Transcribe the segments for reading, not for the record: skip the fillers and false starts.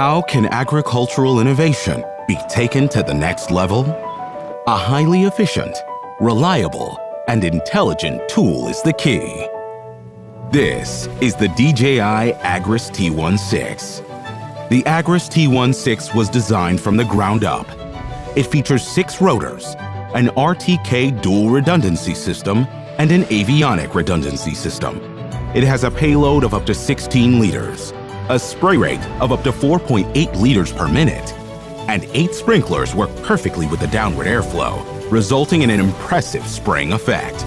How can agricultural innovation be taken to the next level? A highly efficient, reliable, and intelligent tool is the key. This is the DJI Agras T16. The Agras T16 was designed from the ground up. It features 6 rotors, an RTK dual redundancy system, and an avionic redundancy system. It has a payload of up to 16 liters, a spray rate of up to 4.8 liters per minute, and 8 sprinklers work perfectly with the downward airflow, resulting in an impressive spraying effect.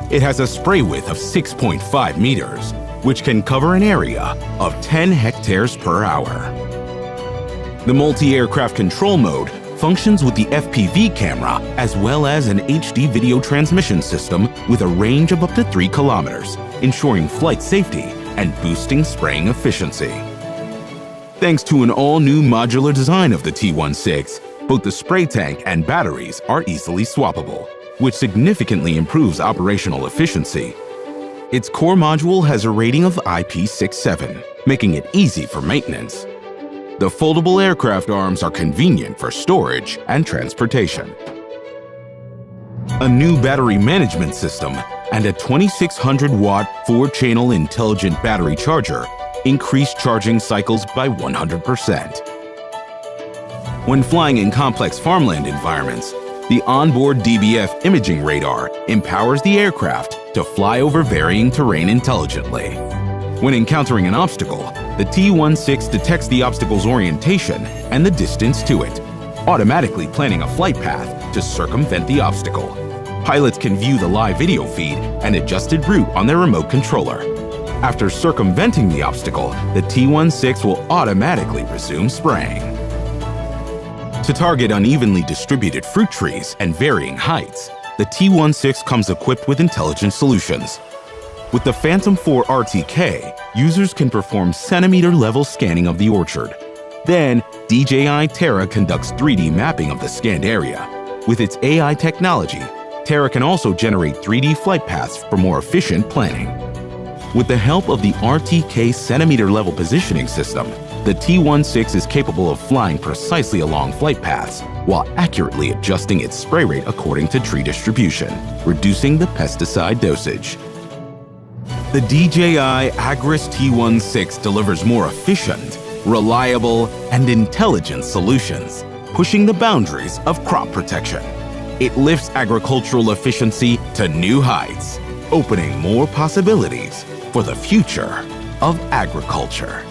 It has a spray width of 6.5 meters, which can cover an area of 10 hectares per hour. The multi-aircraft control mode functions with the FPV camera as well as an HD video transmission system with a range of up to 3 kilometers, ensuring flight safety and boosting spraying efficiency. Thanks to an all-new modular design of the T16, both the spray tank and batteries are easily swappable, which significantly improves operational efficiency. Its core module has a rating of IP67, making it easy for maintenance. The foldable aircraft arms are convenient for storage and transportation. A new battery management system and a 2600-watt 4-channel intelligent battery charger increase charging cycles by 100%. When flying in complex farmland environments, the onboard DBF imaging radar empowers the aircraft to fly over varying terrain intelligently. When encountering an obstacle, the T16 detects the obstacle's orientation and the distance to it, automatically planning a flight path to circumvent the obstacle. Pilots can view the live video feed and adjusted route on their remote controller. After circumventing the obstacle, the T16 will automatically resume spraying. To target unevenly distributed fruit trees and varying heights, the T16 comes equipped with intelligent solutions. With the Phantom 4 RTK, users can perform centimeter-level scanning of the orchard. Then, DJI Terra conducts 3D mapping of the scanned area. With its AI technology, Terra can also generate 3D flight paths for more efficient planning. With the help of the RTK centimeter-level positioning system, the T16 is capable of flying precisely along flight paths while accurately adjusting its spray rate according to tree distribution, reducing the pesticide dosage. The DJI Agras T16 delivers more efficient, reliable, and intelligent solutions, pushing the boundaries of crop protection. It lifts agricultural efficiency to new heights, opening more possibilities for the future of agriculture.